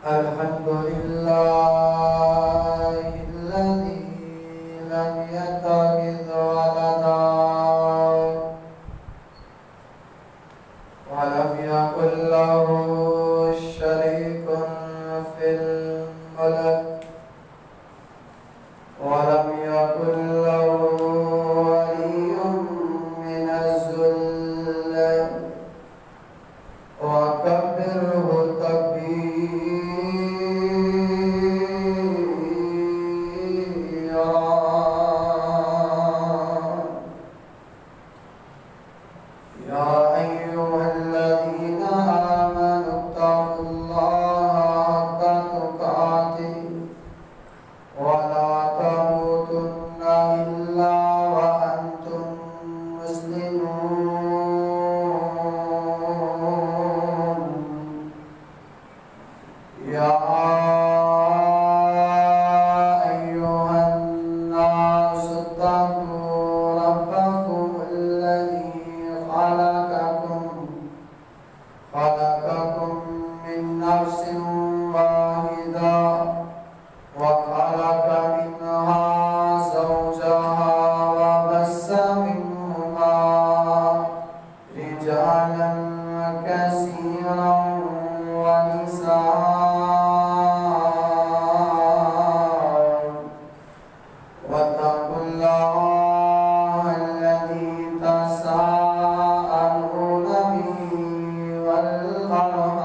الحمد لله الذي لم يتخذ ولدا ولم يكن له شريك في الملك ولم يكن له ولي من الذل وكبره تكبيرا. يا أيها الذين آمنوا اتقوا الله حق تقاته ولا تموتن إلا وأنتم مسلمون. يا أيها الناس اتقوا ربكم الذي خلقكم من نفس واحدة وخلق منها زوجها وبث منهما رجالا كثيرا ونساء واتقوا الله الذي تساءلون به والأرحام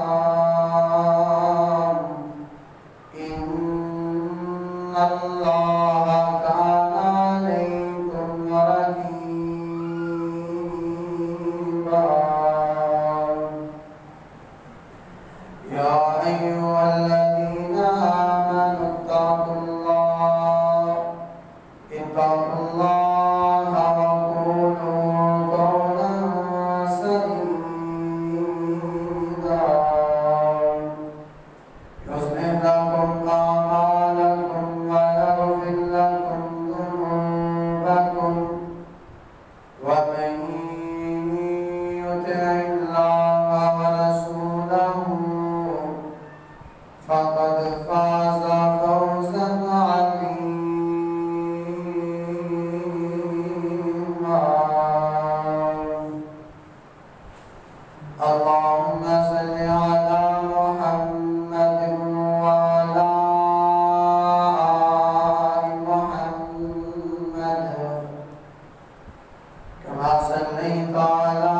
إن الله كان عليكم رقيبا. يا أيها الذين آمنوا اتقوا الله وقولوا قولا سديدا يصلح لكم أعمالكم ويغفر لكم ذنوبكم ومن يطع الله ورسوله فقد فاز فوزا عظيما. اللهم صل على محمد وعلى آل محمد كما صليت على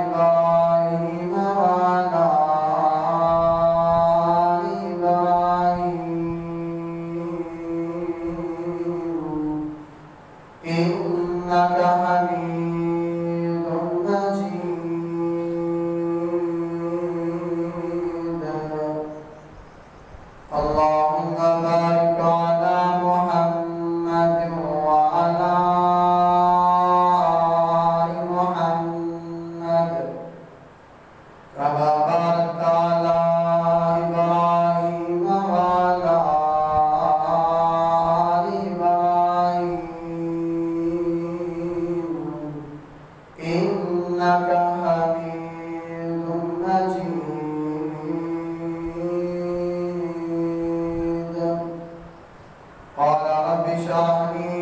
إبراهيم وعلى آل إبراهيم إنك حميد مجيد. اللهم بارك على محمد وعلى آل محمد كما باركت على إبراهيم وعلى آل إبراهيم إنك حميد مجيد. قال رب اشرح لي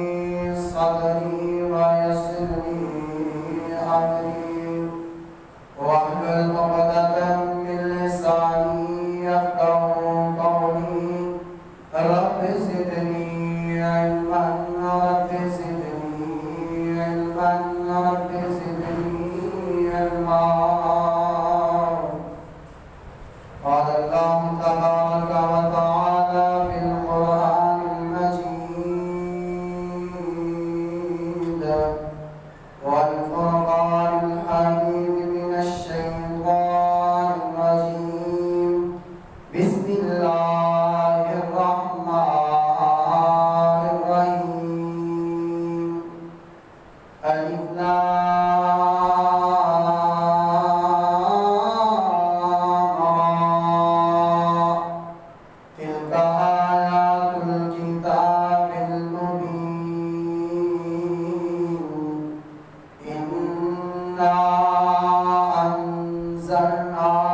صدري ويسر لي أمري واحلل عقدة من لساني يفقهوا قولي. رب زدني علما رب زدني علما رب زدني علما. قال الله تبارك وتعالى في القرآن المجيد والفرقان الحميد من الشيطان الرجيم. بسم الله الرحمن الرحيم. ألف لام را. تلك آيات الكتاب المبين. إنا أنزلناه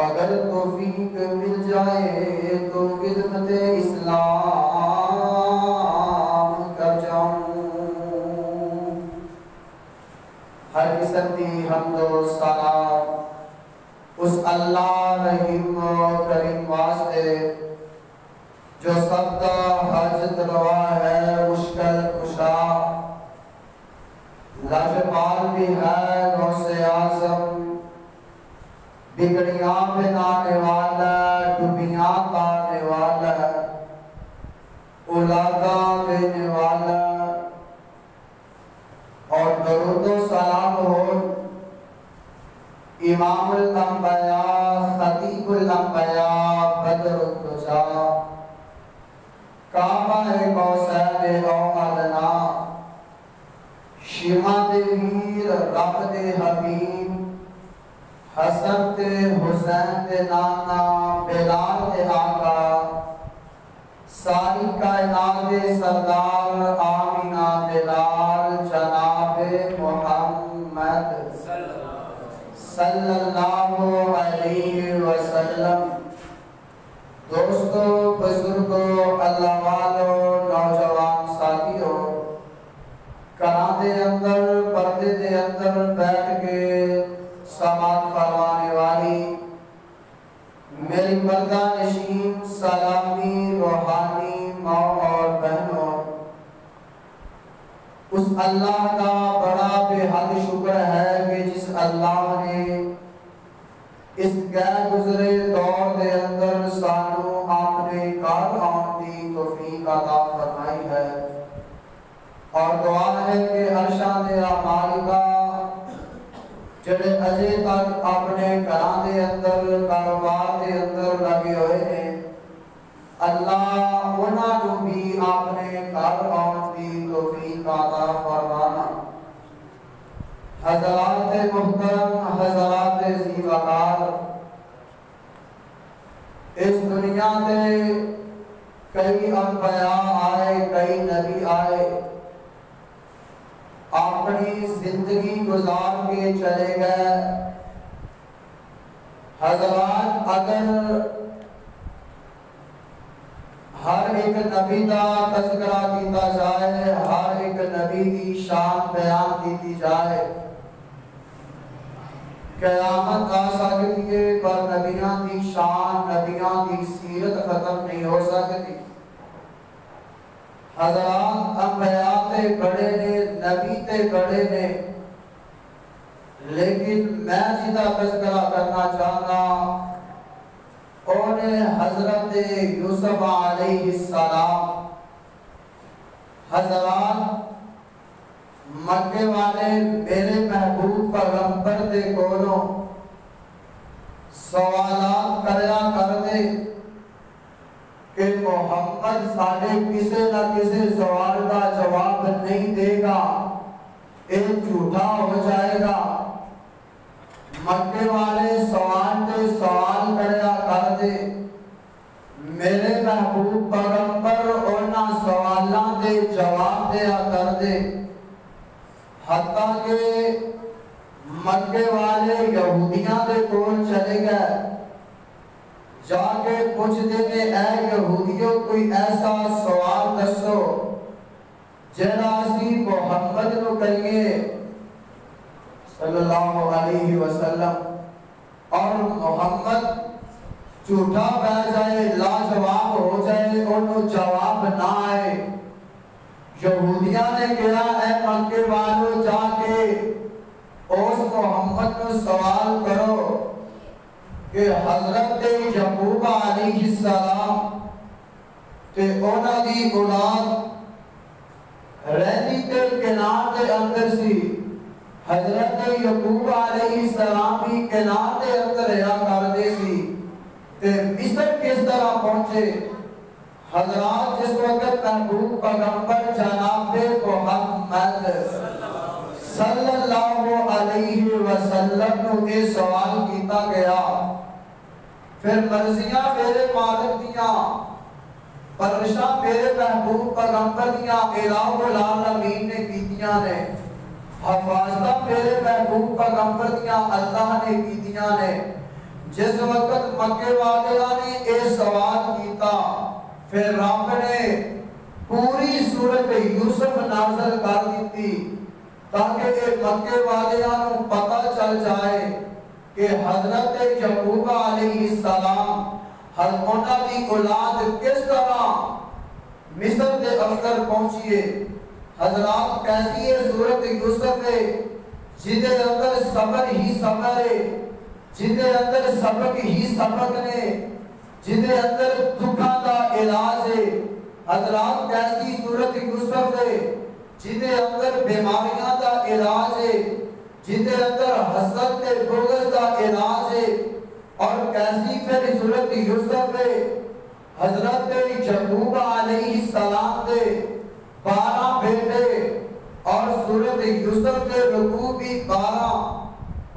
اگر توفیق مل جائے تو خدمت اسلام کر جاؤں۔ ہر قسم کی حمد و ثنا اس اللہ رحیم و کریم واسطے جو سب کا حاجت روا ہے، مشکل کشا، لاجواب بھی ہے، غوث اعظم، بگڑیاں بنانے والا، ڈوبیاں تارنے والا، اولاداں دینے والا، اور درود و سلام ہو امام الانبیاء، خطیب الانبیاء، بدر الدجا، کعبہ کوثر او ادنا، شیما دے ویر، رب دے حبیب، حسن دے حسین دے نانا، بلال دے آقا، ساری کائنات دے سردار، آمینہ دلال، جناب محمد صلی اللہ علیہ وسلم۔ دوستو، بزرگو، اللہ والو، نوجوان ساتھیو، گھراں دے اندر، پردے دے اندر بیٹھ کے سماعت فرمانے والی میری پردہ نشین سلامی روحانی ماں اور بہنوں، اس اللہ کا بڑا بے حد شکر ہے کہ جس اللہ نے اس غیر گزرے دور دے اندر سانو اپنے کار آن دی توفیق عطا فرمائی ہے، اور دعا ہے کہ عرشاں دے مالکا جڑے اجے تک اپنے گھراں دے اندر، کاروبار دے اندر لگے ہوئے ہیں، اللہ انہاں جو بھی اپنے گھر آن دی توفیق عطا فرمانا۔ حضرات محترم، حضرات زیباکار، اس دنیا تے کئی انبیاء آئے، کئی نبی آئے، اپنی زندگی گزار کے چلے گئے۔ حضرات، اگر ہر ایک نبی دا تذکرہ کیتا جائے، ہر ایک نبی دی شان بیان کیتی جائے، قیامت آ سکتی ہے، پر نبیاں دی شان، نبیاں دی سیرت ختم نہیں ہو سکتی۔ حضرات، انبیاء تے بڑے نے، نبی تے بڑے نے، لیکن میں جیدہ تذکرہ کرنا چاہنا انہیں حضرت یوسف علیہ السلام۔ حضرات، مکے والے میرے محبوب پیغمبر دے کولوں سوالات کریا کر دے کہ محمد ساڑھے کسے نہ کسے سوال کا جواب نہیں دے گا، ایک جھوٹا ہو جائے گا۔ مکے والے سوال تے سوال کریا کر دے، میرے محبوب پیغمبر انہاں سوالاں دے جواب دیا کر دے، حتیٰ کہ مکے والے یہودیاں دے کول چلے گئے، جا کے پوچھ دے کہ اے یہودیوں کوئی ایسا سوال دسو جڑا اسی محمد نو کریے صلی اللہ علیہ وسلم، اور محمد جھوٹا بہ جائے، لاجواب ہو جائے، انہوں جواب نہ آئے۔ یہودیاں نے کہا اے مکے والوں جا کے اس محمد کو سوال کرو کہ حضرت یعقوب علیہ السلام تے انہاں دی اولاد رہتی تے کنعان دے اندر سی، حضرت یعقوب علیہ السلام بھی کنعان دے اندر رہا کرتے سی، تے مصر کس طرح پہنچے؟ حضرات، جس وقت محبوب پیغمبر جناب محمد صلی اللہ علیہ وسلم نے یہ سوال کیتا گیا، پھر مرضیاں میرے مالک دیاں، پرشاں میرے محبوب پیغمبر دیاں الہ العالمین نے کیتیاں نے، حفاظتہ میرے محبوب پیغمبر دیاں اللہ نے کیتیاں نے، جس وقت مکے والوں نے یہ سوال کیتا پھر رب نے پوری صورت یوسف نازل کر دیتی تاکہ یہ مکے والوں کو پتہ چل جائے کہ حضرت یعقوب علیہ السلام انہاں دی اولاد کس طرح مصر دے اندر پہنچیے۔ حضرات کیسی ہے صورت یوسف ہے جدے اندر صبر ہی صبر ہے، جدے اندر سبق ہی سبق نے، جدے اندر دکھا دا علاج ہے۔ حضرات کیسی صورت یوسف ہے جدے اندر بیماریاں دا علاج ہے، جدے اندر حسد تے بغض دا علاج ہے۔ اور کیسی پھر صورت یوسف ہے حضرت یعقوب علیہ السلام دے 12 بیٹے اور صورت یوسف کے رکوع بھی 12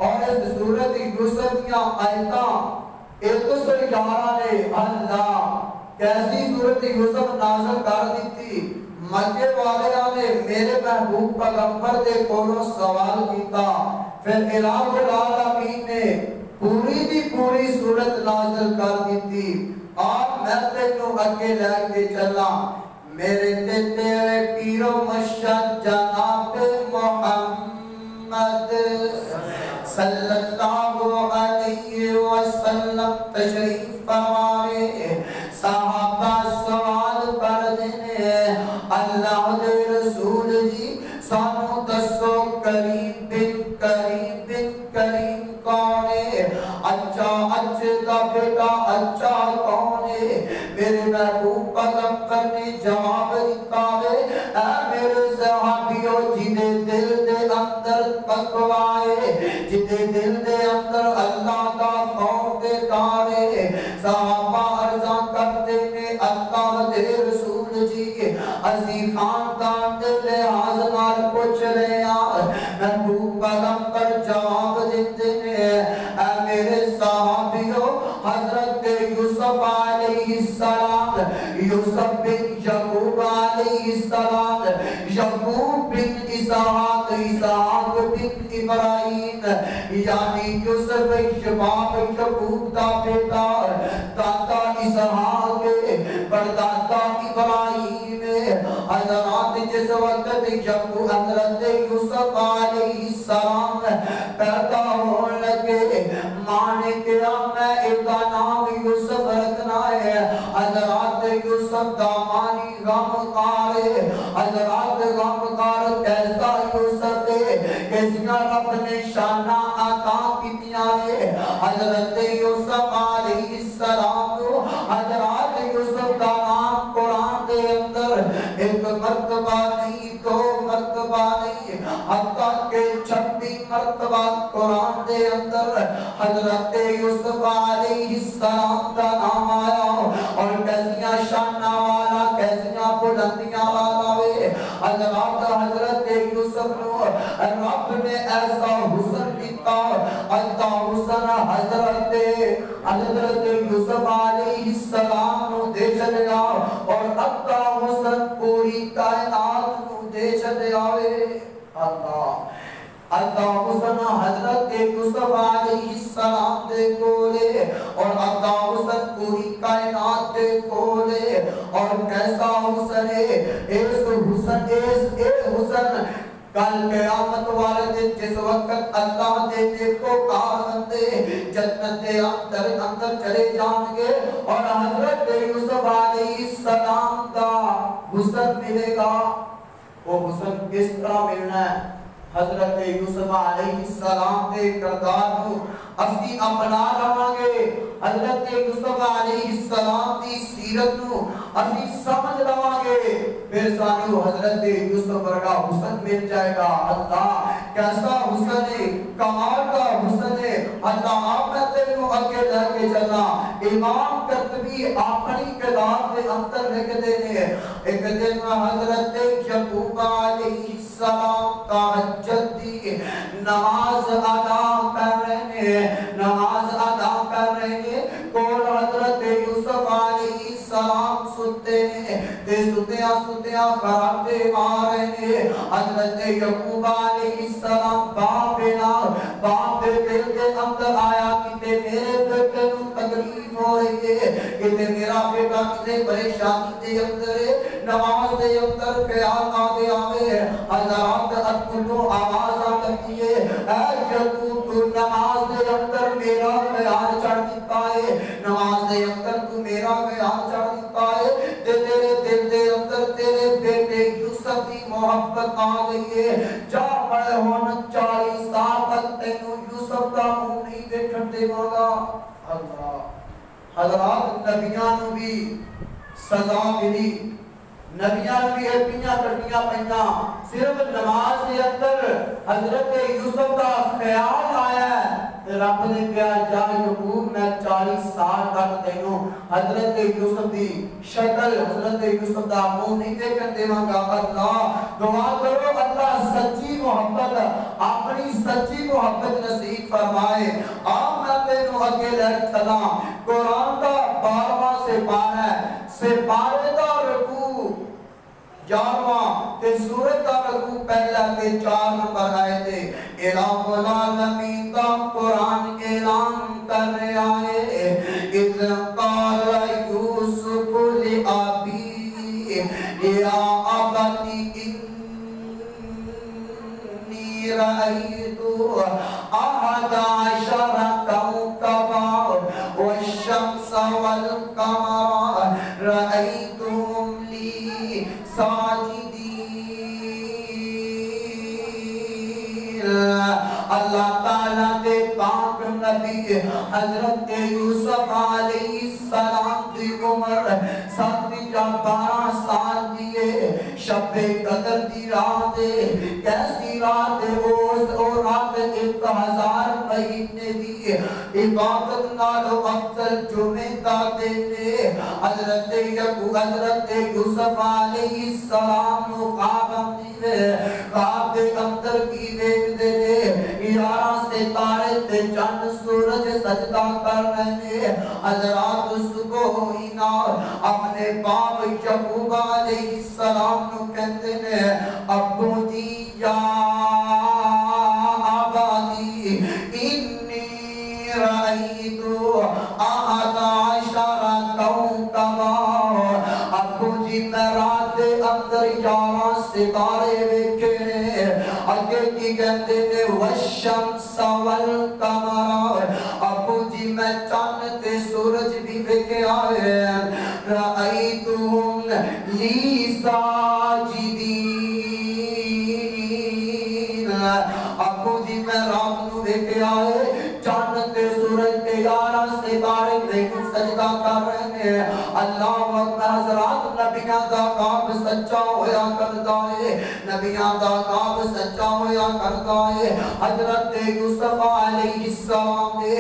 اور اس صورت یوسف کی آیتاں 111 نے اللہ کیسی صورت یوسف نازل کر دیتی۔ مکے والوں نے میرے محبوب پیغمبر دے کولوں سوال کیتا پھر الہ العالمین نے پوری دی پوری صورت نازل کر دیتی۔ اور میں تینوں اگے لے کے چلا میرے تے تیرے پیر و مرشد جناب محمد صلی اللہ علیہ وسلم تشریف فرمائے۔ صحابہ سوال کر دینے اللہ دے رسول جی سانو دسو کریم بن کریم کون ہے، اچھا دا بیٹا اچھا کون ہے۔ میرے محبوب پیغمبر نے جواب دیتا ہے اے میرے صحابیوں جدے دل دے اندر تقوی ہے، جدے دل دے اندر اللہ کا خوف دے تارے۔ صحابہ عرضاں کرتے ہیں اللہ دے رسول جی اسی خاندان دے لحاظ نال پوچھ رہے ہیں۔ محبوب پیغمبر جواب دیتے ہیں اے میرے صحابیوں حضرت یوسف علیہ السلام، یوسف بن یعقوب علیہ السلام، یعقوب بن اسحاق، اسحاق بن ابراہیم، یعنی یوسف شباب یعقوب دا بیٹا، دادا اسحاق پردادا ابراہیم۔ حضرات جس وقت یعقوب حضرت یوسف علیہ السلام پیدا ہونے لگے ماں نے کہا میں ایک نام یوسف رکھنا ہے۔ حضرات یوسف دامانی غمخوار ہے، حضرات غمخوار کیسا یوسف ہے کیسیا رب نے شانہ عطا کیتیاں ہے۔ حضرت یوسف علیہ السلام حضرات یوسف کا نام قرآن دے اندر ایک مرتبہ نہیں، دو مرتبہ نہیں، حتیٰ کہ 26 مرتبہ قرآن دے اندر حضرت یوسف علیہ السلام کا نام آیا اور کیسیاں شانہ والا کیسیاں بلندیاں والا ہوئے۔ حضرات حضرت یوسف نو رب نے ایسا حسن دیتا، اللہ حسن حضرت یوسف علیہ السلام نو دے چلے گا اور اللہ حسن پوری کائنات نو دے چلے آوے۔ اللہ حسن حضرت یوسف علیہ السلام دے کولے اور اللہ حسن پوری کائنات دے کولے۔ اور کیسا حسن ہے اس حسن کل قیامت والے دن جس وقت اللہ دے دیکھو کار بندے جنت دے اندر چلے جان گے اور حضرت یوسف علیہ السلام کا حسن ملے گا۔ وہ حسن کس طرح ملنا ہے؟ حضرت یوسف علیہ السلام دے کردار کو اسی اپنا لواں گے، حضرت یوسف علیہ السلام دی سیرت کو اسی سمجھ لواں گے، پھر سانو حضرت یوسف ورگا حسن مل جائے گا۔ اللہ کیسا حسن ہے، کمال کا حسن ہے۔ اللہ آپ میں تینوں اگے لے کے چلنا۔ امام قرطبی اپنی کتاب کے اندر لکھ دینے ایک دن حضرت یعقوب علیہ السلام تہجد دی نماز ادا کر رہے ہیں، نماز ادا کر رہے ہیں، کول حضرت یوسف علیہ السلام ستے ستے ہیں تے ستیاں ستیاں خراٹے مارے ہیں حضرت یعقوب علیہ السلام باپ دے دل کے اندر آیا کہ میرے بیٹے نو تکلیف ہو رہی ہے کہ میرا بیٹا کسی پریشانی دے اندر ہے نماز دے اندر خیال آگے آوے حضرات اکلو آواز آتی ہے اے یعقوب تو نماز دے اندر میرا خیال چڑھ دیتا ہے نماز دے اندر تو میرا خیال چڑھ دیتا ہے تیرے دل دے اندر تیرے بیٹے یوسف کی محبت آ گئی ہے جا پڑے ہون 40 سال تک تینوں یوسف کا منہ نہیں دیکھن دے گا اللہ حضرات نبیاں نو بھی سزا ملی نبیاں بھی ہڈیاں کٹیاں پئیاں صرف نماز کے اندر حضرت یوسف کا خیال آیا ہے رب نے کہا جا یعقوب میں 40 سال تک تینوں حضرت یوسف دی شکل حضرت یوسف دا منہ نہیں دیکھن دیواں گا اللہ دعا کرو اللہ سچی محبت اپنی سچی محبت نصیب فرمائے آپ میں تینوں اگے لے چلا قرآن کا 12واں سپارے دا رکوع 11واں تے سورت کا رکوع پہلا تے 4 نمبر آئے تھے الہ العالمین کا قرآن اعلان کر رہا ہے اذ قال یوسف لأبی یا ابتی انی رأیت 11 کوكبا والشمس والقمر رأيتهم لي ساجدين اللہ تعالیٰ دے پاک نبی حضرت یوسف علیہ السلام دی عمر 12 سال دیئے شب قدر دی رات کیسی رات اور رات 1000 مہینے دی عبادت نالو افضل جمعہ دا دینے حضرت یوسف علیہ السلام خواب دے اندر کی دیکھ دے 11 ستارے تے چند سورج سجدہ کر رہے ہیں حضرات صبح ہینا اپنے باپ یعقوب علیہ السلام نو کہتے ہیں ابو جی یا آبادی انی رأیت 11 کوكبا ابو جی میں رات دے اندر 11 ستارے ویکھے نے اگے کی کہتے نے والشمس والقمر ابو جی میں چاند تے سورج بھی ویکھے آئے رأیتہم لی ساجدین ابو جی میں رات نو ویکھے آئے چاند تے سورج تے 11 ستارے ویکھ سجدہ کر رہے ہیں اللہ اکبر حضرات نبیاں دا خواب سچا ہویا کردا ہے نبیاں دا خواب سچا ہویا کردا ہے حضرت یوسف علیہ السلام نے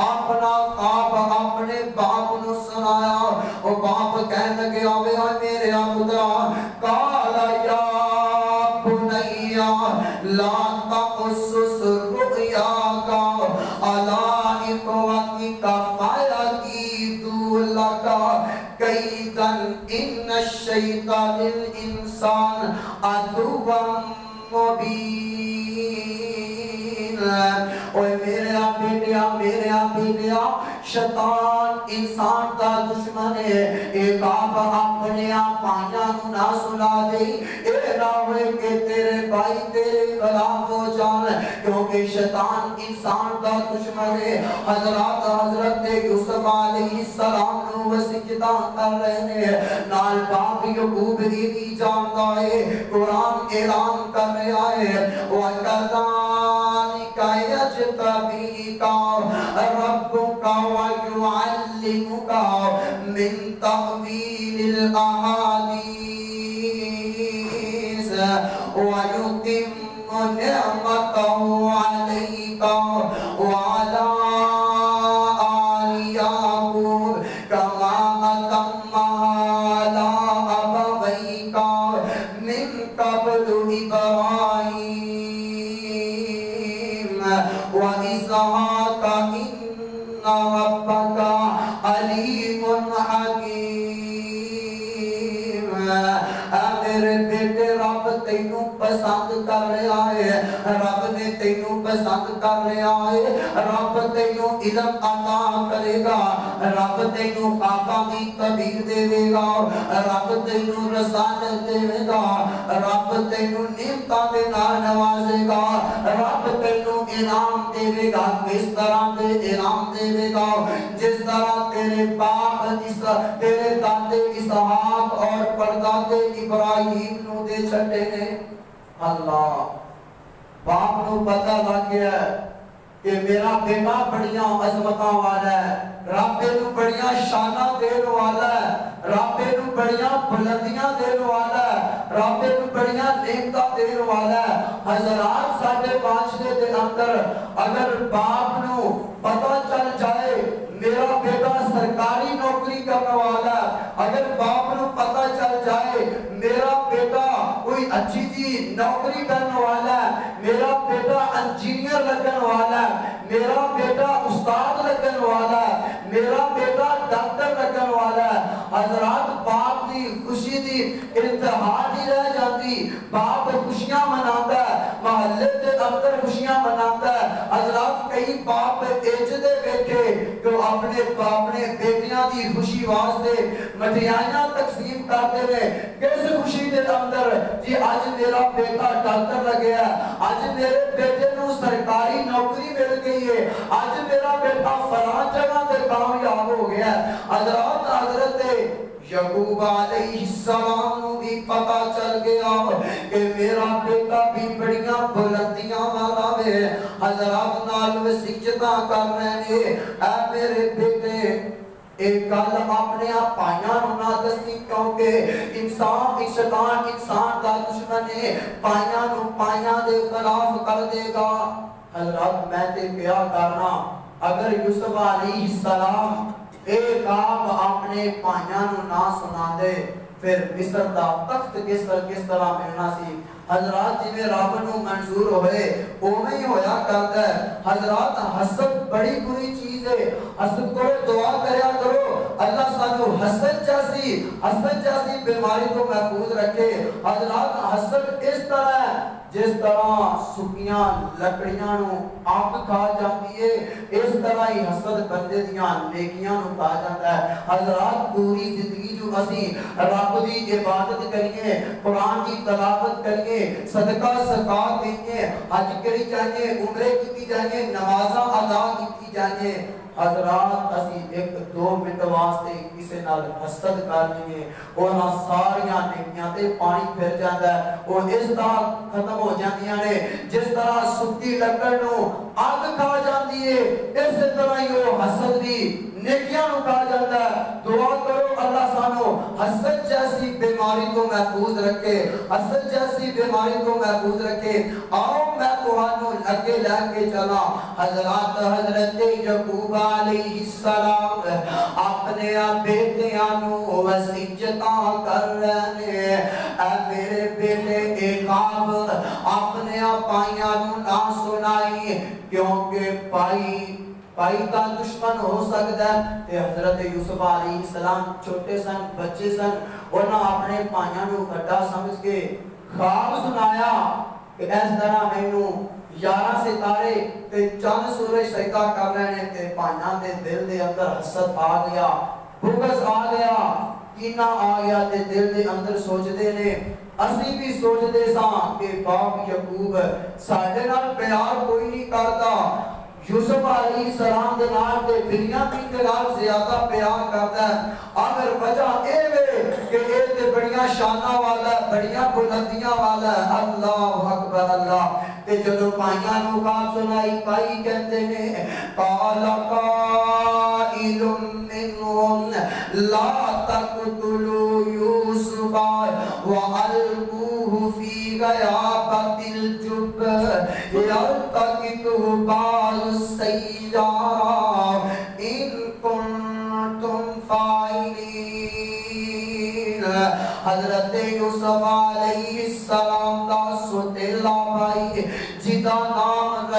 اپنا خواب اپنے باپ نو سنایا او باپ کہنے لگے آوے میرے پترا قال یا بنیا لا تقصص رؤیاک علی اخوتک فیکیدوا لک کیدا ان الشیطان للانسان عدو مبین اوے میرے بیٹیا شیطان انسان کا دشمن ہے ایک آپ اپنے پانیاں نہ سنا دے اے نہ ہوئے کہ تیرے بھائی تیرے خلاف ہو جان کیونکہ شیطان انسان کا دشمن ہے حضرت یوسف علیہ السلام نو سجدہ کر رہے ہیں نال باپ یعقوب بھی جانتا ہے قرآن اعلان کر رہا ہے وَكَذَلِكَ يَجْتَبِيكَ رَبُّكَ وَيُعَلِّمُكَ مِن تَأْوِيلِ الْأَحَادِيثِ وَيُتِمُّ نِعْمَتَهُ عَلَيْكَ وَعَلَى آلِ يَعْقُوبَ كَمَا أَتَمَّهَا عَلَى أَبَوَيْكَ مِن قَبْلُ إِبْرَاهِيمَ وَإِسْحَاقَ إِنَّ رَبَّكَ عَلِيمٌ حَكِيمٌ تینوں پسند کر رہا ہے، رب نے تینوں پسند کر رہا ہے، رب تینوں علم عطا کرے گا، رب تینوں خواباں دی تعبیر دے گا، رب تینوں رسالت دے گا، رب تینوں نعمتاں دے نال نوازے گا، رب تینوں انعام دے گا۔ کس طرح دے انعام دے گا؟ جس طرح تیرے باپ تیرے دادے اسحاق اور پردادے ابراہیم نو دے چھٹے نے۔ اللہ باپ نو پتہ لگ گیا کہ میرا بیٹا بڑیاں عظمتاں والا ہے، رب نو بڑیاں شاناں دین والا ہے، رب نو بڑیاں بلندیاں دین والا ہے، رب نو بڑیاں نعمتاں دین والا ہے۔ حضرات ساڈے معاشرے دے اندر اگر باپ نو پتہ چل جائے میرا بیٹا سرکاری نوکری کرنے والا ہے، اگر باپ نو پتہ چل جائے میرا بیٹا کوئی اچھی جی نوکری کرنے والا ہے، میرا بیٹا انجینئر لگن والا ہے، میرا بیٹا استاد لگن والا ہے، میرا بیٹا ڈاکٹر لگن والا ہے، حضرات باپ دی خوشی دی انتہا نہیں رہ جاتی۔ باپ خوشیاں مناتا ہے، محلے کے اندر خوشیاں مناتا ہے۔ حضرات کئی باپ ایجدے بیٹھے جو اپنے بیٹیاں دی خوشی واسطے مٹھائیاں تقسیم کرتے ہیں۔ کس خوشی دے اندر جی آج میرا بیٹا ڈاکٹر لگیا ہے، آج میرے بیٹے نو سرکاری نوکری مل گئی ہے، آج میرا بیٹا فلاں جگہ تے کامیاب ہو گیا ہے۔ حضرات حضرت یعقوب علیہ السلام نو بھی پتہ چل گیا کہ میرا بیٹا بھی بڑیاں بلندیاں والا ہے۔ حضرات نال وصیتاں کر رہے ہیں، اے میرے بیٹے ایک گل اپنے پائیاں نو نہ دسی، کیونکہ انسان دا دشمن ہے، پائیاں نو پائیاں دے خلاف کر دے گا۔ حضرات میں تے کیا کرنا اگر یوسف علیہ السلام ایک آپ اپنے پائیاں نو نہ سنا دے پھر مصر دا تخت کس طرح ملنا سی۔ حضرات جی میں رب نو منظور ہوئے اوہ ہی ہویا کرتا ہے۔ حضرات حسد بڑی بری چیز ہے، حسد کرو دعا کریا کرو اللہ سانو حسد جیسی بیماری کو محفوظ رکھے۔ حضرات حسد اس طرح ہے جس طرح سکیاں لکڑیاں نو آگ کھا جاتی ہے، اس طرح ہی حسد بندے دیاں نیکیاں نو کھا جاتا ہے۔ حضرات پوری زندگی جو اسی رب دی عبادت کریے، قرآن کی تلاوت کریے، صدقہ زکات دیئے، حج کری جائیں، عمرے کی جائیں، نمازاں ادا کی جائیں، حضرات اسی ایک دو منٹ واسطے کسی نال حسد کر لیے اونا ساریاں نیکیاں تے پانی پھر جاتا ہے، وہ اس طرح ختم ہو جاندیاں نے جس طرح سکی لکڑ نو آگ کھا جاندی ہے، اس طرح ہی وہ حسد بھی نیکیاں نو کھا جاتا ہے۔ دعا کرو اللہ سانو حسد جیسی بیماری کو محفوظ رکھے، حسد جیسی بیماری کو محفوظ رکھے۔ آؤ میں تمہانوں لگے لے کے چلا۔ حضرات حضرت یعقوب علیہ السلام اپنے بیٹیاں نو وصیتاں کر رہے ہیں، اے میرے بیٹے ایک آپ اپنے پائیاں نو نہ سنائی، کیونکہ پائی کا دشمن ہو سکتا ہے۔ تے حضرت یوسف علیہ السلام چھوٹے سن، بچے سن، انہاں اپنے پائیاں نو کھٹا سمجھ کے خواب سنایا کہ اس طرح مینوں 11 ستارے تے چند سورج سجدہ کر رہے ہیں، تے پائیاں دے دل دے اندر حسد آ گیا، بغض آ گیا، کینہ آ گیا، تے دل دے اندر سوچدے نے اسی بھی سوچدے ساں کہ باپ یعقوب ساڈے نال پیار کوئی نہیں کرتا، یوسف علیہ السلام دے نال تے بنیامین دے نال زیادہ پیار کرتا ہے۔ اگر وجہ اے وے کہ اے تے بڑیاں شاناں والا ہے، بڑیاں بلندیاں والا ہے، اللہ اکبر اللہ۔ تے جدو پائیاں نو خواب سنائی، پائی کہتے ہیں قال قائل منهم لا تقتلوا يوسف وألقوه في غيابة الجب يلتقطه بعض السيارة إن كنتم فاعلين۔ حضرت یوسف علیہ السلام دا ستیلا بھائی جدا نام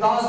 10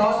10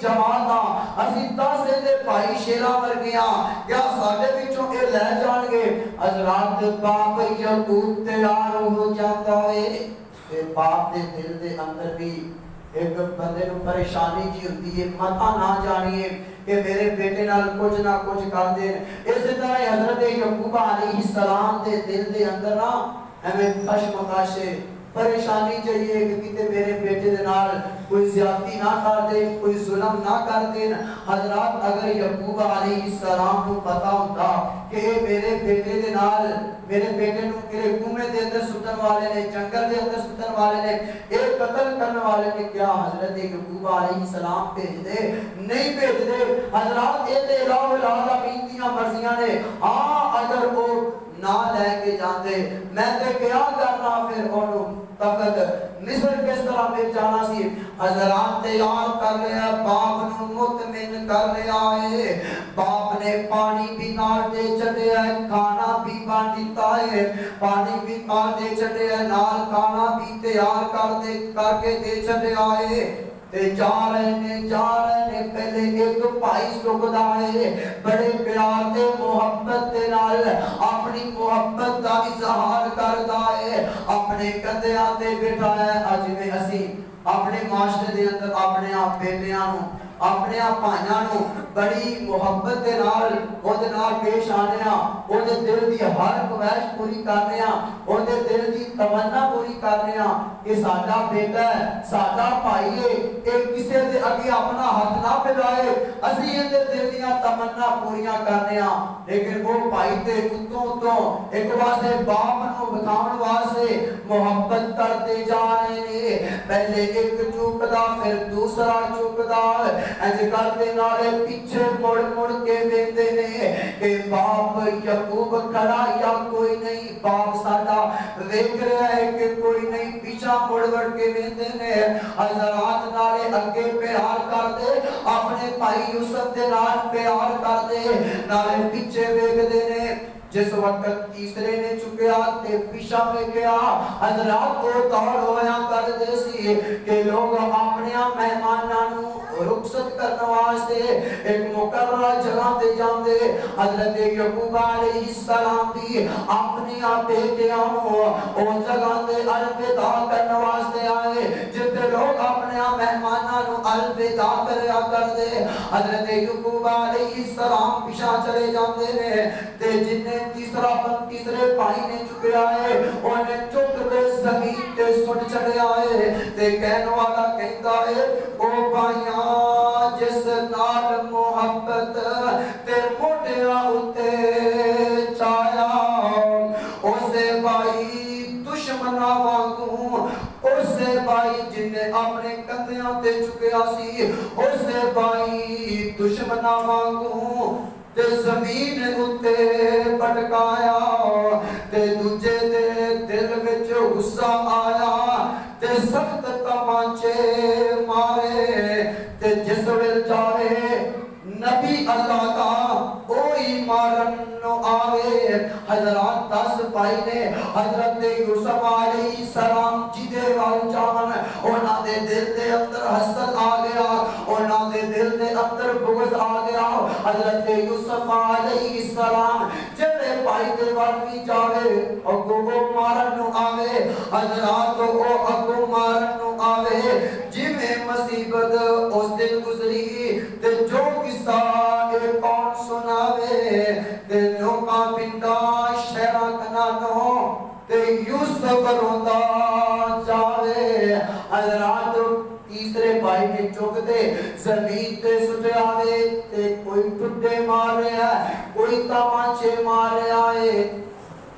جماعت ہاں، اسی 10 دے بھائی شیراں ورگے ہاں، کیا ساڈے وچوں اے لے جان گے؟ حضرات باپ یعقوب تیار ہو جاتا ہے تے باپ دے دل دے اندر بھی ایک بندے نو پریشانی جی ہوندی ہے، متا نہ جانیے کہ میرے بیٹے نال کچھ نہ کچھ کر دین۔ اس طرح حضرت یعقوب علیہ السلام دے دل دے اندر نا ہمیں کشمکش پریشانی چاہیے کہ کتے میرے بیٹے دے نال کوئی زیادتی نہ کر دے، کوئی ظلم نہ کر دے۔ حضرات اگر یعقوب علیہ السلام کو پتا ہوتا کہ اے میرے بیٹے دے نال، میرے بیٹے نو میرے کنویں دے اندر سٹن والے نے، جنگل دے اندر سٹن والے نے، ایک قتل کرنے والے نے، کیا حضرت یعقوب علیہ السلام بھیج دے؟ نہیں بھیج دے۔ حضرات اے تے الہ العالمین دیاں مرضیاں نے، ہاں اگر وہ نہ لے کے جاندے میں تے کیا کرنا پھر انہوں تخت مصر کس طرح میں جانا سی؟ حضرات تیار کر رہا ہے، باپ نو مطمئن کر رہا ہے، باپ نے پانی بھی نال دے چڑے ہے، کھانا بھی بن دیتا ہے، پانی بھی نال دے چڑے ہے، نال کھانا بھی تیار کر کے دے چڑے آئے تے جا رہے نے پہلے ایک بھائی سکدا ہے، بڑے پیار تے محبت دے نال اپنی محبت دا اظہار کردا ہے، اپنے کندھیاں تے بٹھایا ہے۔ اج میں اسی اپنے معاشرے دے اندر اپنے آپ بیٹیاں نو، اپنے آپ بھائیاں نو بڑی محبت دے نال او دے نال پیش آنے ہاں، او دے دل دی ہر خواہش پوری کرنے ہاں، او دے دل دی تمنا پوری کرنے ہاں کہ ساڈا بیٹا ہے، ساڈا بھائی ہے، ایک کسے دے اگے اپنا ہاتھ نہ پھیلائے، اسی دے دل دیاں تمنا پوریاں کرنے ہاں۔ لیکن وہ بھائی تے اتوں ایک واسطے باپ نو بتاون واسطے محبت کرتے جا رہے نے، پہلے ایک چوکدا پھر دوسرا چوکدا، انج کرتے نالے پیچھے مڑ کے ویندے نے کہ باپ یعقوب کھڑا یا کوئی نہیں، باپ ساڈا ویکھ رہا ہے کہ کوئی نہیں، پیچھا مڑ کے ویندے نے۔ حضرات نالے اگے پیار کر دے، اپنے بھائی یوسف دے نال پیار کر دے، نالے پیچھے ویکھ دے نے۔ جس وقت تیسرے نے چکیا تے پیچھا میں گیا، حضرات کو دور ہویا کر دے سی کہ لوگ اپنے مہماناں نو رخصت کرنے واسطے ایک مقررہ جگہ تے جاندے۔ حضرت یعقوب علیہ السلام بھی اپنی بیٹیاں نو او جگہ تے الوداع کرنے واسطے آئے جتے لوگ اپنے مہماناں نو الوداع کریا کر دے۔ حضرت یعقوب علیہ السلام پیچھا چلے جاندے نے تے جن تیسرے بھائی نے چکیا ہے انہیں چک کے زمین تے سٹ چڑے آئے تے کہنے والا کہتا ہے او بھائیاں جس نال محبت تے موٹیاں اتے چایا اسے بھائی دشمنا وانگوں، اسے بھائی جن نے اپنے کندھیاں تے چکیا سی اسے بھائی دشمنا وانگوں تے زمین اتے پٹکایا تے دوجے دے دل وچ غصہ آیا تے سخت تمانچے مارے تے جس ویل جاوے نبی اللہ کا اوہی مارن نو آوے۔ حضرات 10 بھائی نے حضرت یوسف علیہ السلام جدے وال جان، انہاں دے دل دے اندر حسد آ گیا، انہاں دے دل دے اندر بغض آ گیا۔ حضرت یوسف علیہ السلام جڑے بھائی دے وال بھی جاوے اگو مارن نو آوے، حضرات او اگو مارن نو آوے جی میں مصیبت اس دن گزری تے جو قصہ اے کون سناوے تے لوکاں پنڈا شہراں کنانوں تے یوسف روندا جاوے۔ حضرات تیسرے بھائی نے چک دے زمین تے سٹے آوے تے کوئی ٹڈے مار رہا ہے، کوئی تمانچے مار رہا ہے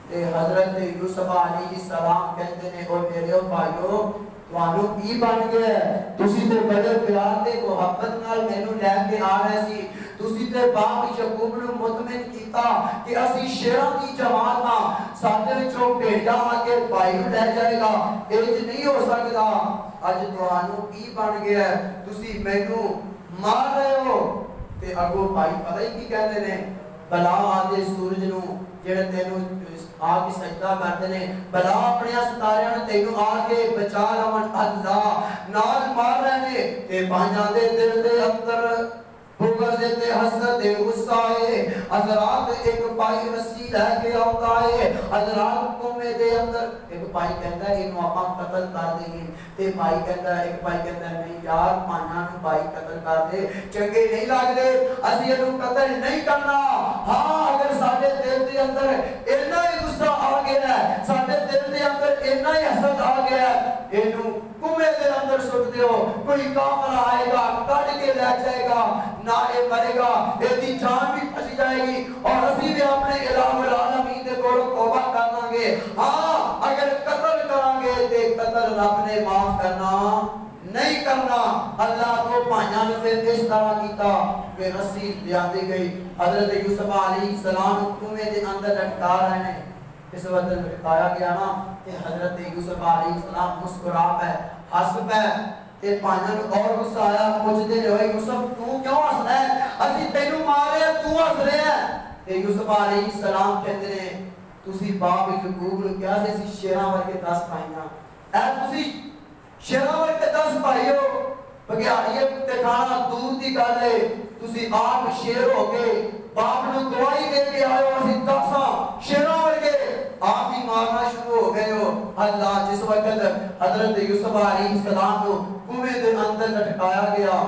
تے حضرت یوسف علیہ السلام کہتے ہیں او میرے بھائیو تانوں کی بن گیا، تسی تے بڑے پیار تے محبت نال مینوں لے کے آ رہے سی، تسی تے باپ یعقوب نو مطمئن کیتا کہ اسی شیراں دی جماعت ہاں، ساڈے وچوں بھیجا کے بھائی نو لے جائے گا، انج نہیں ہو سکدا۔ اج تانوں کی بن گیا، تسی مینوں مار رہے ہو تے اگوں بھائی پتہ ہی کی کہتے نے بلا آدے سورج نو جڑے تینوں آ کے سجدہ کرتے نے، بلا اپنے ستاریاں نو تینوں آ کے بچا لون، اللہ نال مار رہے نے نے تے پائیاں دے دل دے اندر بغض تے حسد تے غصہ ہے حضرات ایک پائی رسی لے کے آتا ہے حضرات قومے دے اندر ایک پائی کہتا ہے انہوں اپاں قتل کر دیں گے تے پائی کہتا ہے ایک پائی کہتا ہے نہیں یار پائیاں نو پائی قتل کر دے چنگے نہیں لگ دے اسی انہوں قتل نہیں کرنا ہاں اگر ساڑھے دل دے اندر اتنا ہی غصہ آ گیا ہے ساڑھے دل دے اندر اتنا ہی حسد آ گیا ہے انہوں قومے دے اندر سٹ دیو کوئی کافر آئے گا کٹ کے لے جائے گا نہ اے مرے گا ایدی جان بھی پھنس جائے گی اور اسی بھی اپنے الہ العالمین دے کولو توبہ کرنا گے ہاں اگر قتل کریں گے تے قتل رب نے معاف کرنا نہیں کرنا اللہ کو پائیاں نے پھر اس طرح کیتا کہ رسی دیا دی گئی حضرت یوسف علیہ السلام کنویں دے اندر لٹکا رہے ہیں اس وقت لٹکایا گیا نا کہ حضرت یوسف علیہ السلام مسکرا پہ ہنس پہ تے پائیاں نے اور غصہ آیا پوچھتے رہے یوسف تو کیوں ہنس رہے ہیں اسی تینوں مارے تو ہنس رہے ہیں تے یوسف علیہ السلام کہتے ہیں تسی باپ یعقوب نے کیا سے شیراں ورگے 10 پائیاں اے تسی شیراں ورگے 10 پائیو بگیاڑیے تے کھانا دور دی گل ہے تسی آپ شیر ہو کے باپ نے دعائی دے کے آئے ہو اسی 10 شیراں ورگے آپ بھی مارنا شروع ہو گئے ہو اللہ جس وقت حضرت یوسف علیہ السلام کو کنویں دے اندر لٹکایا گیا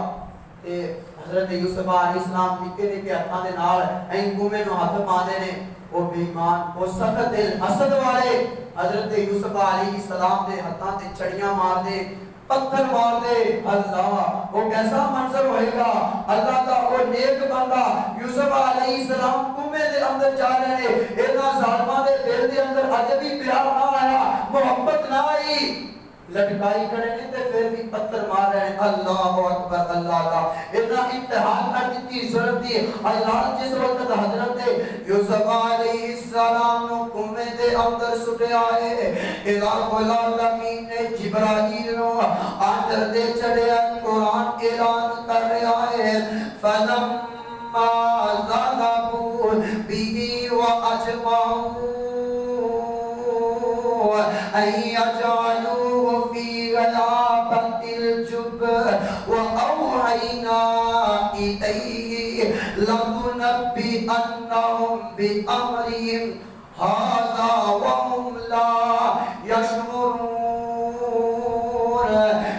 تے حضرت یوسف علیہ السلام نکے نکے ہتھاں دے نال این کنویں نو ہاتھ پاندے نے وہ بے ایمان وہ سخت دل حسد والے حضرت یوسف علیہ السلام دے ہتھاں تے چھڑیاں مار دے پتھر مار دے اللہ وہ کیسا منظر ہوئے گا اللہ کا وہ نیک بندہ یوسف علیہ السلام کنویں دے اندر جا رہے ہیں اینا ظالمہ دے دل دے اندر عجبی پیار نہ آیا محبت نہ آئی لٹکائی کھڑے نہیں تے پھر بھی پتھر مار رہے ہیں اللہ اکبر اللہ کا اتنا امتحان کر دیتی ضرورت دی اللہ جس وقت حضرت یوسف علیہ السلام نو کنویں دے اندر سٹے آئے الہ العالمین نے جبرائیل نو اندر دے چڑھے قرآن اعلان کر رہا ہے فلما ذهبوا به واجمعوا ان يجعلوه في غيابة الجب وأوحينا إليه لتنبئنهم بأمرهم هذا وهم لا يشعرون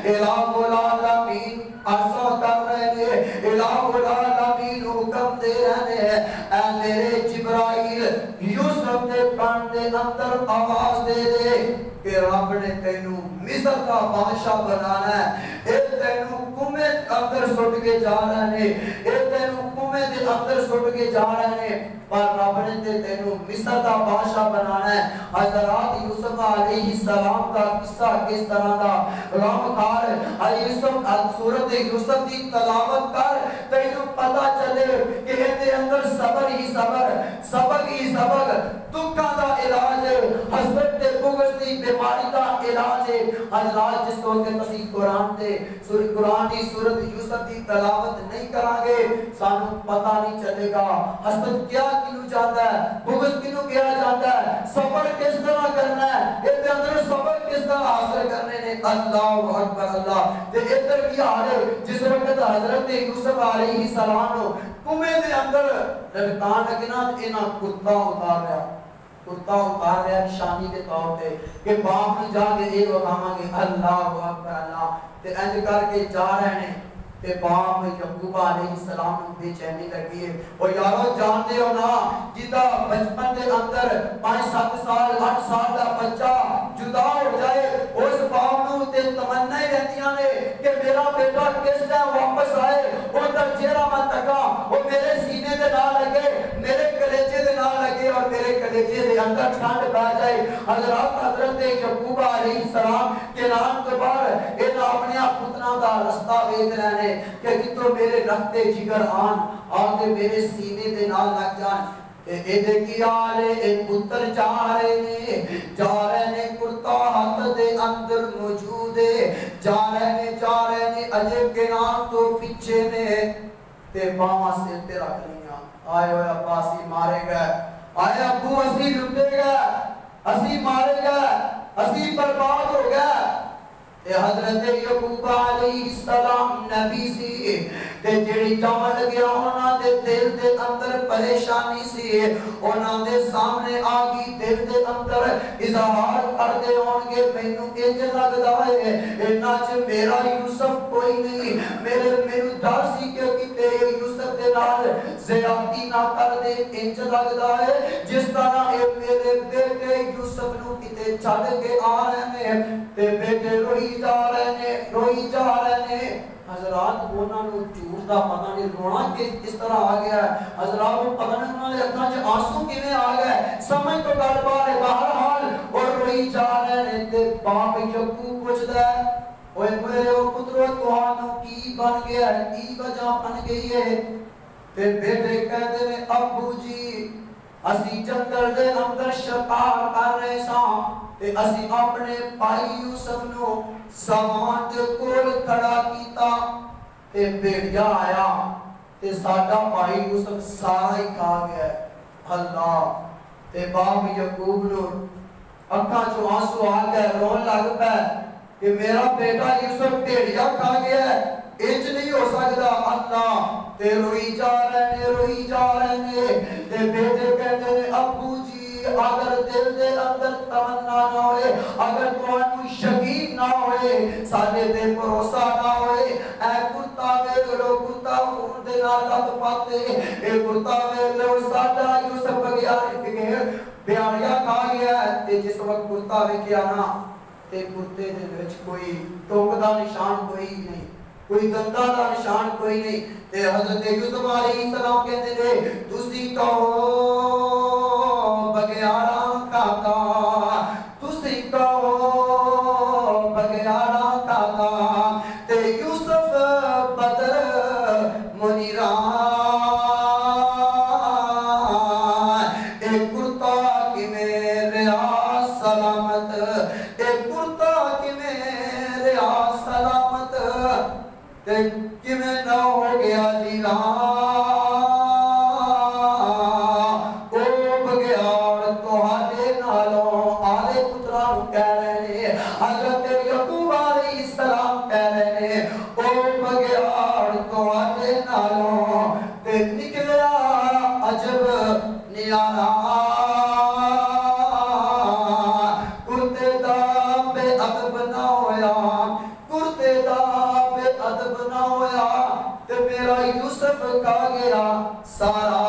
إله العالمين عرصہ کر رہے ہیں الہ العالمین حکم دے رہے ہیں اے میرے جبرائیل یوسف دے کان دے اندر آواز دے دے کہ رب نے تینوں مصر کا بادشاہ بنانا ہے اے تینوں کنویں اندر سٹ کے جا رہے ہیں اے تینوں کنویں دے اندر سٹ کے جا رہے ہیں پر رب نے تینوں مصر کا بادشاہ بنانا ہے حضرات یوسف علیہ السلام کا قصہ کس طرح دا غم خار یوسف سورت یوسف دی تلاوت کر تینوں پتہ چلے کہ اندے اندر صبر ہی صبر سبق ہی سبق دکھاں دا علاج ہے حسد تے بغض دی بیماری دا علاج ہے اللہ جس وقت اسی قرآن دی سورت یوسف دی تلاوت نہیں کریں گے سانوں پتہ نہیں چلے گا حسد کیا کیوں جاتا ہے بغض کیوں کیا جاتا ہے صبر کس طرح کرنا ہے اندے اندر صبر کس طرح حاصل کرنے نے اللہ اکبر اللہ تے ادھر کی حال ہے جس وقت حضرت یوسف علیہ السلام کنویں دے اندر لٹکان لگنا انہاں کتا اتار رہا نشانی کے طور پہ کہ باپ نے جا کے ایک وقامہ گے اللہ اکبر اللہ تے انج کر کے جا رہے ہیں تے باپ یعقوب علیہ السلام کو بے چینی لگی ہے اور یارو جانتے ہو نا جیتا بچپن دے اندر 5-7 سال 8 سال دا بچہ جدا ہو جائے اس باپ نو تے تمنا ہی رہتیاں نے کہ میرا بیٹا کس ٹائم واپس آئے اور تک چہرہ میں تکا وہ میرے سینے دے نہ لگے میرے کلیجے دے نہ لگے اور میرے کلیجے دے اندر ٹھنڈ پا جائے حضرت یعقوب علیہ السلام کے نام کے بعد انہاں اپنے پتنا دا رستہ ویکھ رہے ہیں کہ تو میرے رکھتے جگر آگے میرے سینے دے نال لگ جان ایدے کی آلے ایک پتر جا رہے نے کرتا ہاتھ دے اندر موجود ہے جا رہے نے عجب کے نام تو پیچھے نے تے باواں سے تے رکھ لیاں آئے ہوئے اباسی مارے گئے آئے ابو اسی لٹے گئے اسی مارے گئے اسی برباد ہو گئے حضرت یعقوب علیہ السلام نبی سی تے جڑی جمن گیا انہاں دے دل دے اندر پریشانی سی انہاں دے سامنے آ گئی دل دے اندر اظہار کر دے ہون گے مینوں انج لگدا ہے انہاں چ میرا یوسف کوئی نہیں مینوں ڈر سی کہ کتے یوسف دے نال زیادتی نہ کر دے انج لگدا ہے جس طرح اے میرے بیٹے یوسف نو کتے چھڈ کے آ رہے ہیں تے بیٹے روئی جا رہے ہیں حضرات انہاں نوں جھوٹ دا پتہ نہیں رونا کس طرح آ گیا ہے حضرات کو پتہ نہیں انہاں دے اکھاں وچ آنسو کیویں آ گئے سمجھ تو گل بار ہے بہرحال اور روئی جا رہے ہیں تے باپ یعقوب پوچھدا ہے اوے میرے پترو تہانوں کی بن گیا ہے کی وجہ بن گئی ہے تے بیٹے کہتے ہیں ابو جی اسی جنگل دے اندر شکار کر رہے ساں تے اسی اپنے بھائی یوسف نو سامان دے کول کھڑا کیتا تے بھیڑیا آیا تے ساڈا بھائی یوسف سارا ہی کھا گیا اللہ تے باپ یعقوب نو اکھاں چوں آنسو آ گئے رون لگ پے کہ میرا بیٹا یوسف بھیڑیا کھا گیا ہے انج نہیں ہو سکتا اللہ تے روئی جا رہے ہیں تے بیٹے کہتے ہیں ابو جی اگر دل دے اندر تمنا نہ ہوئے اگر تانوں یقین نہ ہوئے ساڈے تے بھروسہ نہ ہوئے اے کتا ویلو کتا ہون دے نال لت پاتے اے کتا ویلو ساڈا یوسف گیا بیاڑیا کھا گیا تے جس وقت کتا ویکھیا نا تے کتے دے وچ کوئی ٹوک دا نشان کوئی نہیں کوئی دندا دا نشان کوئی نہیں تے حضرت یوسف علیہ السلام کہتے تھے تسی تو بگیاڑا کاکا تسی تو بگیاڑا کاکا تے یوسف بدر منیران اے کرتا کی میرے سلامت اے کرتا کی میرے سلامت تے کیویں نہ ہو گیا دیران او بگیاڑ تہاڈے نالوں آلے پتراں کہہ رہے ہیں حضرت یعقوب علیہ السلام کہہ رہے ہیں او بگیاڑ تہاڈے نالوں تے نکلیا عجب نیارا کرتے دا بے ادب نہ ہویا کرتے دا بے ادب نہ ہویا تے میرا یوسف کا گیا سارا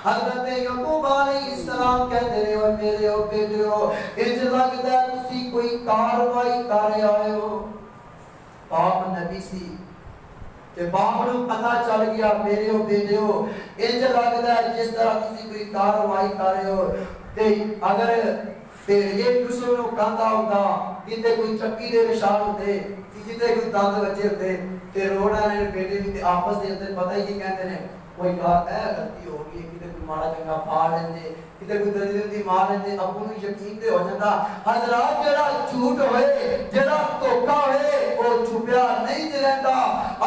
حضرت یعقوب علیہ السلام کہتے ہیں اور میرے او بیٹیو انج لگدا ہے تسی کوئی کاروائی کر رہے ہو باپ نبی سی تے باپ نو پتہ چل گیا میرے او بیٹیو انج لگدا ہے جس طرح تسی کوئی کاروائی کر رہے ہو تے اگر بھیڑیے یوسف نو کاندا ہوندا کتے کوئی چکی دے نشان ہوندے کتے کوئی دند بچے ہوندے تے روڑا نے بیٹے بھی آپس دے اندر پتہ ہی کہندے نے کوئی یار اے غلطی ہو گئی کتے کوئی ماڑا چنگا پھاڑ لیندے کتے کوئی دندی مار لیندے ابو نو یقین تے ہو جاندا حضرات جڑا جھوٹ ہوئے جڑا دھوکا ہوئے او چھپیا نہیں رہندا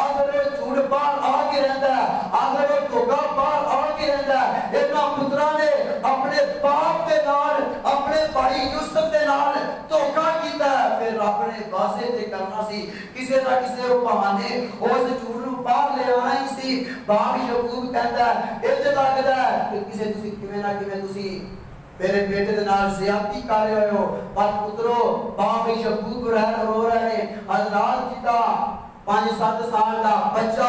اگر وہ جھوٹ باہر آ کے رہندا اگر وہ دھوکا باہر آ کے رہندا انہاں پتراں نے اپنے باپ دے نال اپنے بھائی یوسف دے نال دھوکا کیتا ہے پھر رب نے واضح تے کرنا سی کسے نہ کسے بہانے اس جھوٹ نو باہر لے آنا ہی سی باپ یعقوب کہندا ہے اے تے لگدا ہے کہ کسے تسی کیویں نہ کیویں تسی میرے بیٹے دے نال زیادتی کر رہے ہو پر پترو باپ یعقوب رو رہے ہیں حضرات جدا 5-7 سال دا بچہ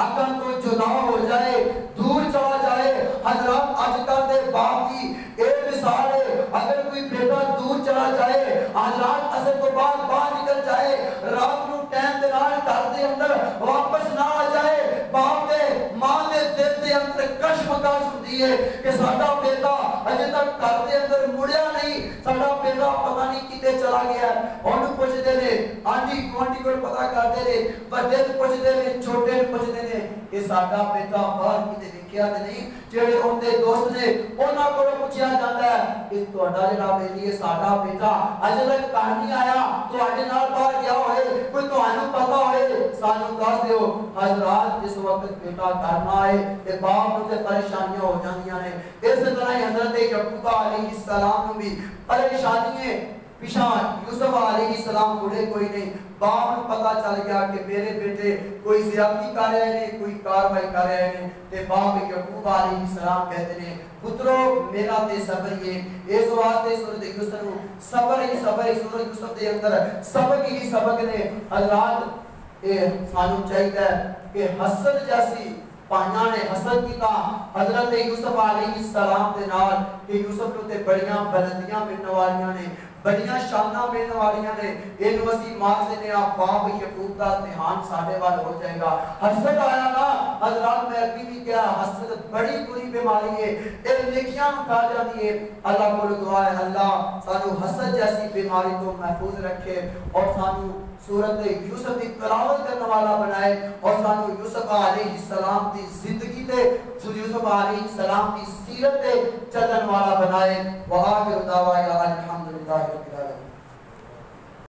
اکن تو جدا ہو جائے دور چلا جائے حضرات آج کل دے باپ کی ایک مثال ہے اگر کوئی بیٹا دور چلا جائے حضرات اثر تو باہر نکل جائے رات نو ٹائم دے نال گھر دے اندر واپس نہ آ جائے باپ دے ماں دے دل دے اندر کشمکش ہوندی ہے کہ ساڈا بیٹا اجے تک گھر دے اندر مڑیا نہیں ساڈا بیٹا پتہ نہیں کتے چلا گیا اونوں پوچھدے نے آنٹی گوانٹی کول پتہ کردے نے بڑے نوں پوچھدے نے چھوٹے نوں پوچھدے نے کہ ساڈا بیٹا باہر کتے ویکھیا تے نہیں جڑے اون دے دوست نے انہاں کولوں پوچھیا جاندا ہے کہ تہاڈا جڑا بیٹی ہے ساڈا بیٹا اجے تک گھر نہیں آیا تہاڈے نال باہر گیا ہوئے کوئی تہانوں پتہ ہوئے سانوں دس دیو حضرات جس وقت بیٹا گھر نہ آئے تے باپ نوں تے پریشانیاں ہو جاندیاں نے اس طرح حضرت یعقوب علیہ السلام نوں بھی پریشانیاں پیچھا یوسف علیہ السلام بڑے کوئی نہیں، باپ کو پتا چل گیا کہ میرے بیٹے کوئی زیادتی کر رہے ہیں، کوئی کاروائی کر رہے ہیں، تے باپ یعقوب علیہ السلام کہتے ہیں پترو میرا تے صبر یہ اس واسطے سورۃ یوسف نو صبر ہی سورۃ یوسف دے اندر سبق ہی سبق نے حضرات سانو چاہیے کہ حسد جیسی پائیاں نے حسد کیتا حضرت یوسف علیہ السلام دے نال کہ یوسف نو تے بڑیاں بلندیاں ملنے والیاں نے، بڑیاں شاناں ملنے والیاں نے، یہ وسیع مار سے نے آپ باپ یعقوب دا دھیان ساڈے وال ہو جائے گا۔ حسد آیا نا حضرات، میں ابھی بھی کیا حسد بڑی بری بیماری ہے، یہ نیکیاں کھا جاتی ہے۔ اللہ کو دعا ہے اللہ سانو حسد جیسی بیماری تو محفوظ رکھے اور سانو سورۃ یوسف کی تلاوت کرنے والا بنائے اور سانو یوسف علیہ السلام کی زندگی تے یوسف علیہ السلام کی سیرت تے چلن والا بنائے۔ وآخر دعوانا الحمدللہ۔